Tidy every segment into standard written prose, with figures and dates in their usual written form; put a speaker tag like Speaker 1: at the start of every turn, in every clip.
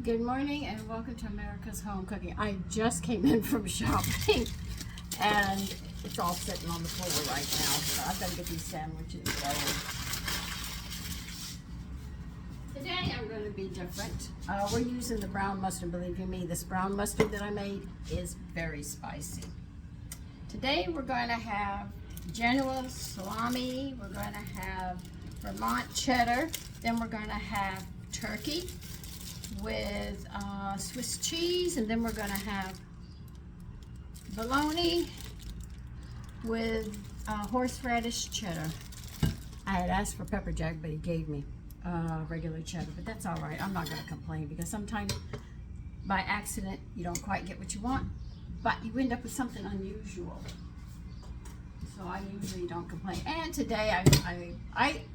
Speaker 1: Good morning and welcome to America's Home Cooking. I just came in from shopping and it's all sitting on the floor right now, so I've got to get these sandwiches going. Today I'm going to be different. We're using the brown mustard. Believe you me, this brown mustard that I made is very spicy. Today we're going to have Genoa salami, we're going to have Vermont cheddar, then we're going to have turkey with Swiss cheese, and then we're going to have bologna with horseradish cheddar. I had asked for pepper jack, but he gave me regular cheddar, but that's all right. I'm not going to complain because sometimes by accident you don't quite get what you want, but you end up with something unusual. So I usually don't complain. And today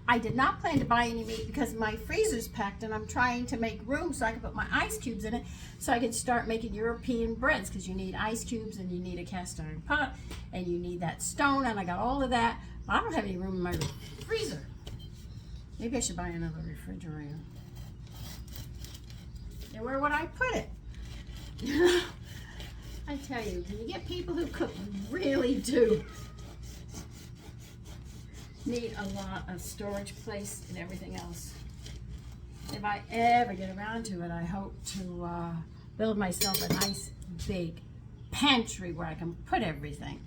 Speaker 1: I did not plan to buy any meat because my freezer's packed and I'm trying to make room so I can put my ice cubes in it so I can start making European breads, because you need ice cubes and you need a cast iron pot and you need that stone, and I got all of that. But I don't have any room in my freezer. Maybe I should buy another refrigerator. And where would I put it? I tell you, can you get people who cook really do need a lot of storage place and everything else. If I ever get around to it, I hope to build myself a nice big pantry where I can put everything.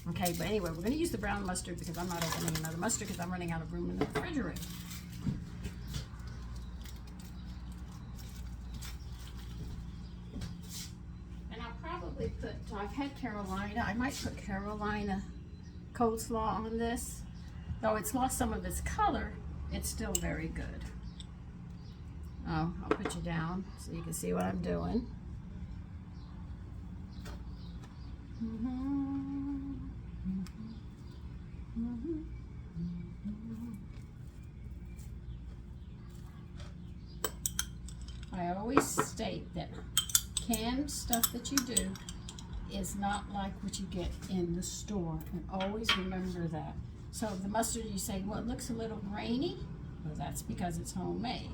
Speaker 1: Okay, but anyway, we're going to use the brown mustard because I'm not opening another mustard because I'm running out of room in the refrigerator. And I'll probably put, I've had Carolina, I might put Carolina coleslaw on this. Though it's lost some of its color, it's still very good. Oh, I'll put you down so you can see what I'm doing. I always state that canned stuff that you do is not like what you get in the store, and always remember that. So the mustard, you say, well, it looks a little grainy. Well, that's because it's homemade.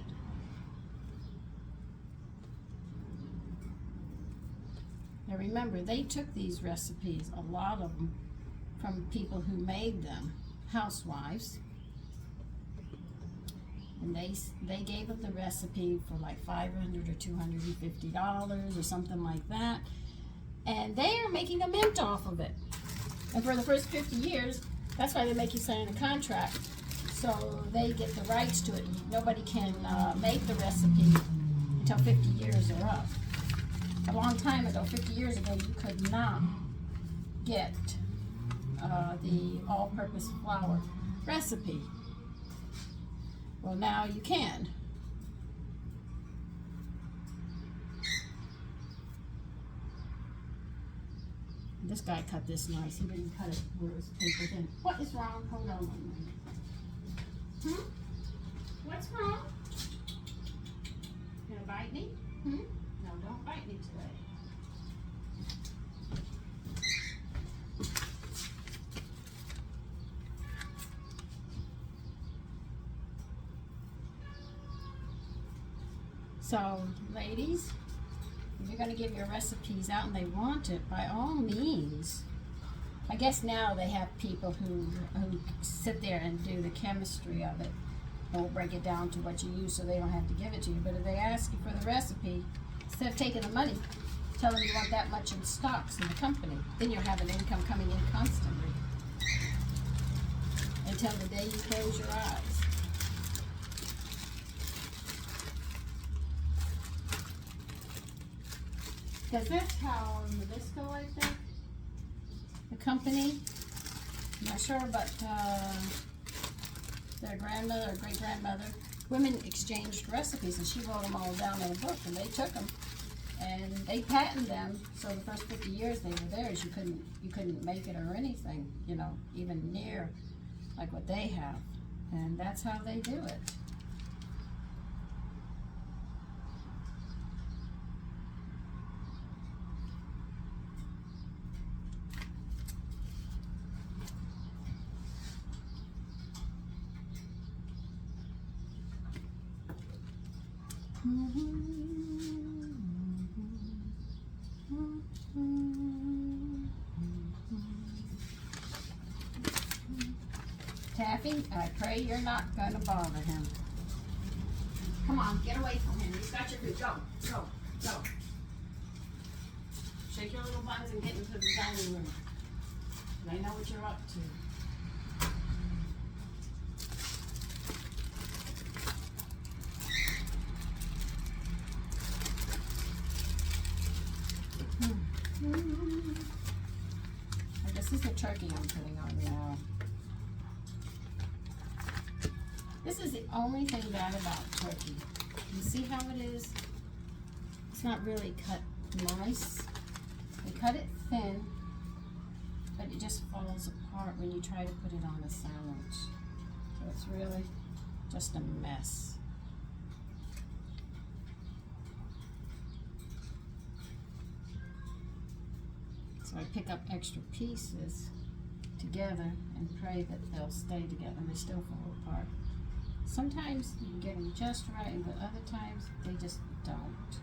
Speaker 1: Now remember, they took these recipes, a lot of them, from people who made them, housewives. And they gave them the recipe for like $500 or $250 or something like that. And they are making a mint off of it. And for the first 50 years, that's why they make you sign a contract, so they get the rights to it. Nobody can make the recipe until 50 years are up. A long time ago, 50 years ago, you could not get the all-purpose flour recipe. Well, now you can. This guy cut this nice. He didn't cut it where it was paper thin. What is wrong? Hold on one minute. What's wrong? You gonna bite me? No, don't bite me today. So, ladies, if you're going to give your recipes out and they want it, by all means. I guess now they have people who sit there and do the chemistry of it and will break it down to what you use so they don't have to give it to you. But if they ask you for the recipe, instead of taking the money, tell them you want that much in stocks in the company. Then you'll have an income coming in constantly until the day you close your eyes. Because that's how Nabisco, I think, the company, I'm not sure, but their grandmother or great-grandmother, women exchanged recipes, and she wrote them all down in a book, and they took them, and they patented them, so the first 50 years they were theirs. You couldn't make it or anything, you know, even near like what they have, and that's how they do it. I pray you're not gonna bother him. Come on, get away from him. He's got your food. Go, go, go. Shake your little buns and get into the dining room. I know what you're up to. This is the turkey I'm putting on now. This is the only thing bad about turkey. You see how it is? It's not really cut nice. They cut it thin, but it just falls apart when you try to put it on a sandwich. So it's really just a mess. So I pick up extra pieces together and pray that they'll stay together. They still fall apart. Sometimes you get them just right, but other times they just don't.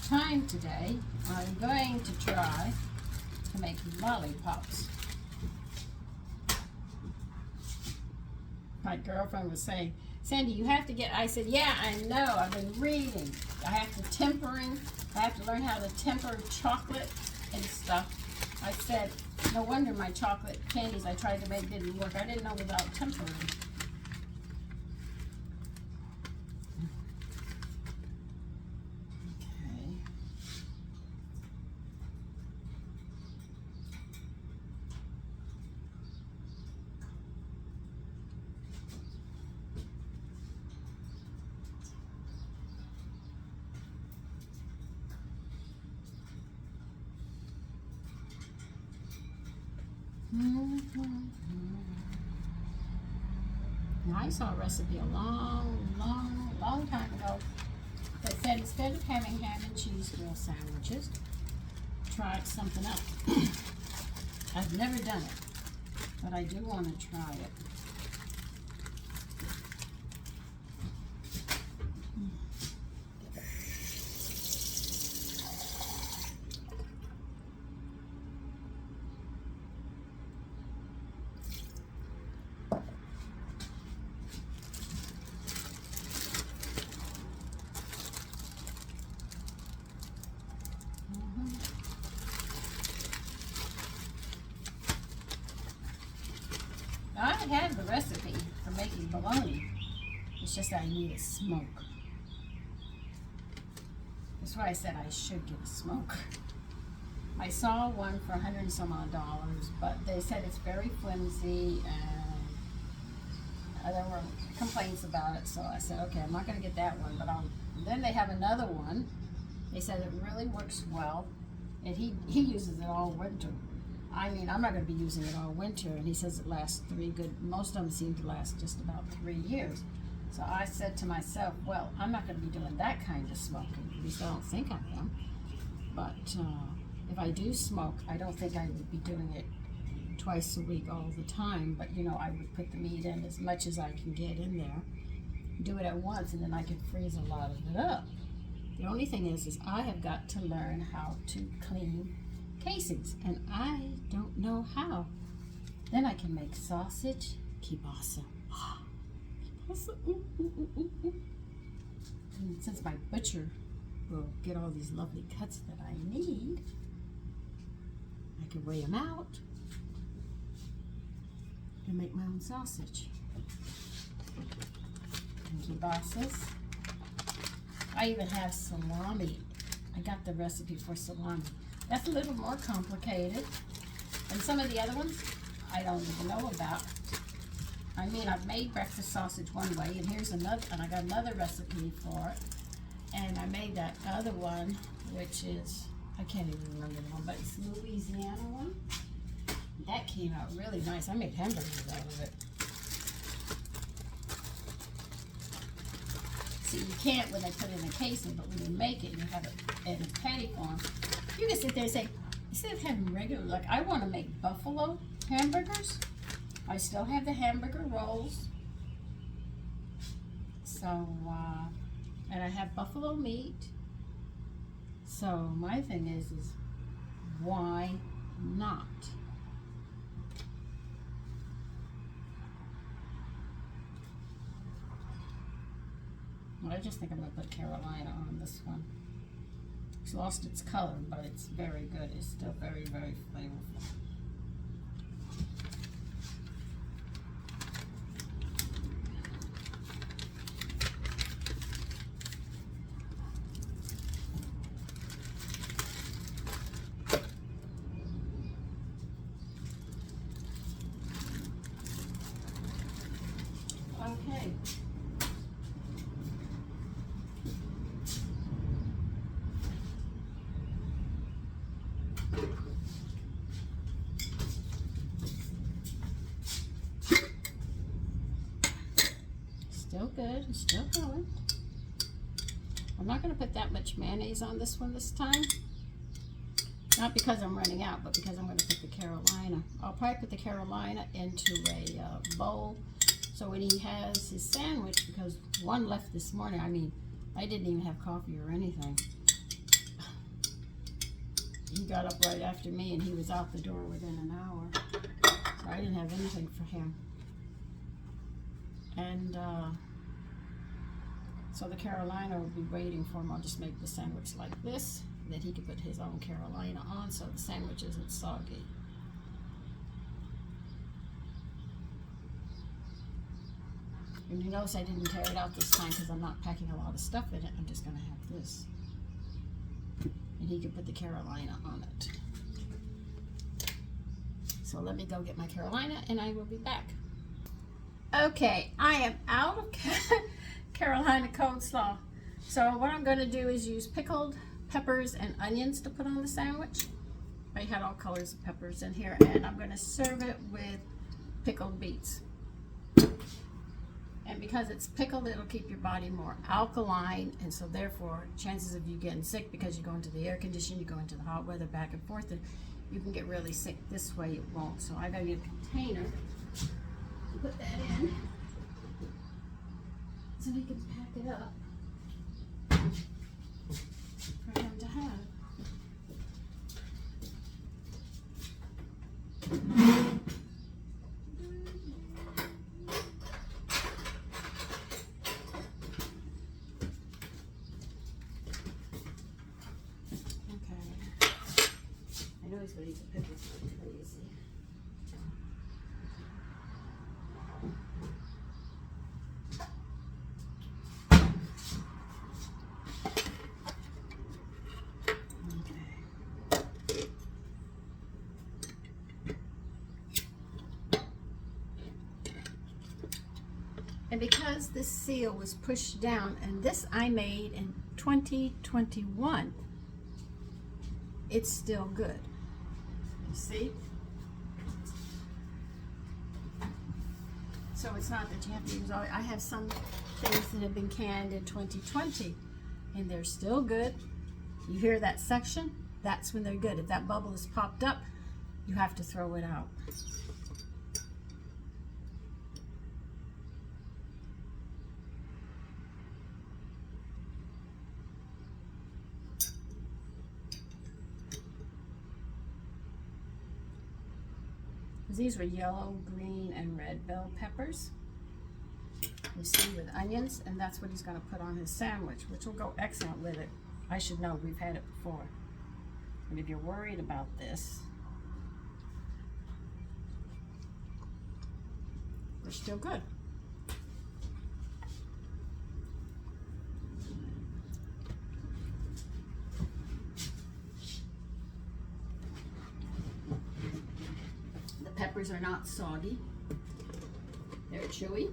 Speaker 1: Time today, I'm going to try to make lollipops. My girlfriend was saying, Sandy, you have to get, I said, yeah, I know, I've been reading. I have to learn how to temper chocolate and stuff. I said, no wonder my chocolate candies I tried to make didn't work. I didn't know without tempering. Now, I saw a recipe a long time ago that said instead of having ham and cheese grill sandwiches, try something else. I've never done it, but I do want to try it. I had the recipe for making bologna. It's just that I need a smoke. That's why I said I should get a smoke. I saw one for $100 and some odd, but they said it's very flimsy and there were complaints about it. So I said, okay, I'm not going to get that one, but then they have another one. They said it really works well, and he uses it all winter. I mean, I'm not going to be using it all winter, and he says it lasts most of them seem to last just about 3 years. So I said to myself, well, I'm not going to be doing that kind of smoking. At least I don't think I am. But if I do smoke, I don't think I would be doing it twice a week all the time. But, you know, I would put the meat in as much as I can get in there. Do it at once, and then I can freeze a lot of it up. The only thing is I have got to learn how to clean casings, and I don't know how. Then I can make sausage, kielbasa. Kielbasa. And since my butcher will get all these lovely cuts that I need, I can weigh them out and make my own sausage. And kielbasas. I even have salami. I got the recipe for salami. That's a little more complicated. And some of the other ones, I don't even know about. I mean, I've made breakfast sausage one way, and here's another, and I got another recipe for it. And I made that other one, which is I can't even remember the one, but it's the Louisiana one. That came out really nice. I made hamburgers out of it. See, you can't when they put it in a casing, but when you make it, you have it in a patty form. You can sit there and say, instead of having regular, like I want to make buffalo hamburgers. I still have the hamburger rolls. So, and I have buffalo meat. So my thing is why not? Well, I just think I'm going to put Carolina on this one. It's lost its color, but it's very good. It's still very, very flavorful. Okay. Still good, it's still going. I'm not going to put that much mayonnaise on this one this time. Not because I'm running out, but because I'm going to put the Carolina. I'll probably put the Carolina into a bowl. So when he has his sandwich, because one left this morning, I mean, I didn't even have coffee or anything. He got up right after me and he was out the door within an hour. So I didn't have anything for him. And so the Carolina will be waiting for him. I'll just make the sandwich like this, that he can put his own Carolina on so the sandwich isn't soggy. And you notice I didn't tear it out this time because I'm not packing a lot of stuff in it. I'm just going to have this. And he can put the Carolina on it. So let me go get my Carolina and I will be back. Okay, I am out of Carolina coleslaw. So what I'm going to do is use pickled peppers and onions to put on the sandwich. I had all colors of peppers in here, and I'm going to serve it with pickled beets. And because it's pickled, it'll keep your body more alkaline, and so therefore chances of you getting sick, because you go into the air conditioning, you go into the hot weather back and forth, and you can get really sick. This way it won't. So I gotta get a container to put that in so he can pack it up for him to have. He's going to eat the pickles like crazy. Okay. And because this seal was pushed down, and this I made in 2021, it's still good. See? So it's not that you have to use all. I have some things that have been canned in 2020 and they're still good. You hear that suction? That's when they're good. If that bubble has popped up, you have to throw it out. These were yellow, green, and red bell peppers. You see, with onions, and that's what he's going to put on his sandwich, which will go excellent with it. I should know, we've had it before. And if you're worried about this, they're still good. Peppers are not soggy. They're chewy.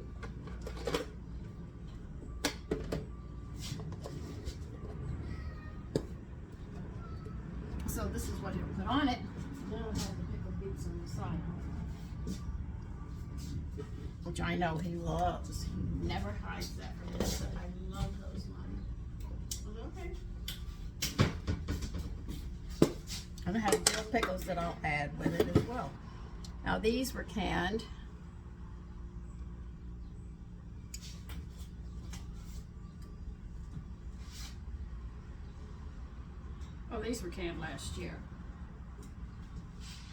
Speaker 1: So this is what he'll put on it. Now I have the pickled beets on the side, which I know he loves. He never hides that from me. So I love those, Mommy. Okay. And I have dill pickles that I'll add with it as well. Now these were canned. Oh, these were canned last year.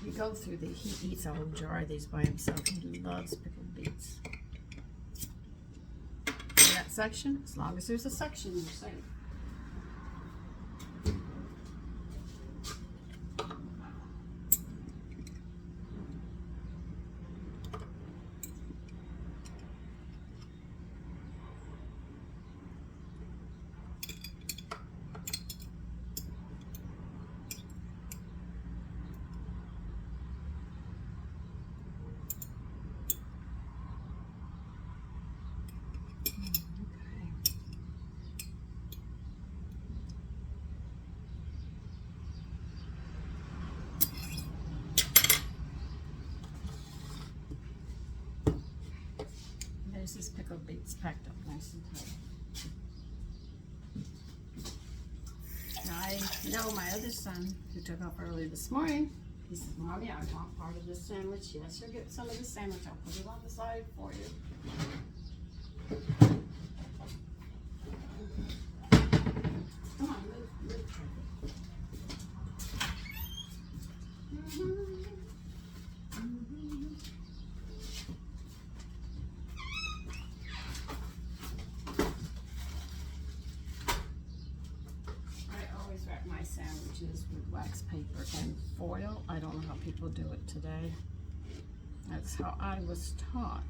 Speaker 1: You go through the, he eats a whole jar of these by himself. He loves pickled beets. In that section, as long as there's a section, you're safe. There's these pickled beets packed up nice and tight. Now I know my other son, who took off early this morning, he says, Mommy, I want part of this sandwich. Yes, you'll get some of the sandwich. I'll put it on the side for you. Come on, move. Wrap my sandwiches with wax paper and foil. I don't know how people do it today. That's how I was taught.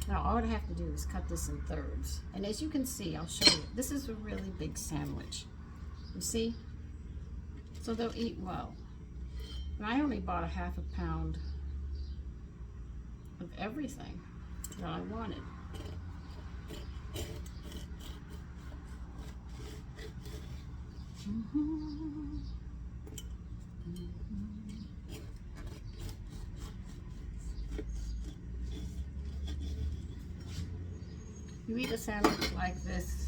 Speaker 1: Now all I have to do is cut this in thirds. And as you can see, I'll show you. This is a really big sandwich. You see? So they'll eat well. And I only bought a ½ pound of everything that I wanted. You eat a sandwich like this,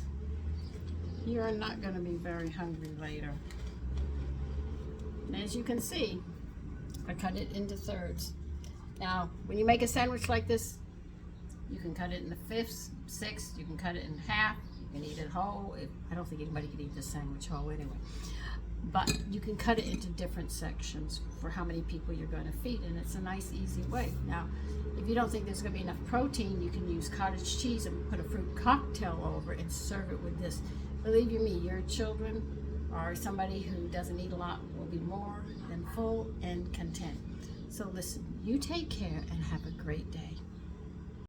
Speaker 1: you're not going to be very hungry later. And as you can see, I cut it into thirds. Now, when you make a sandwich like this, you can cut it into fifths, sixths, you can cut it in half. You can eat it whole. I don't think anybody can eat this sandwich whole anyway. But you can cut it into different sections for how many people you're going to feed, and it's a nice, easy way. Now, if you don't think there's going to be enough protein, you can use cottage cheese and put a fruit cocktail over it and serve it with this. Believe you me, your children or somebody who doesn't eat a lot will be more than full and content. So listen, you take care and have a great day.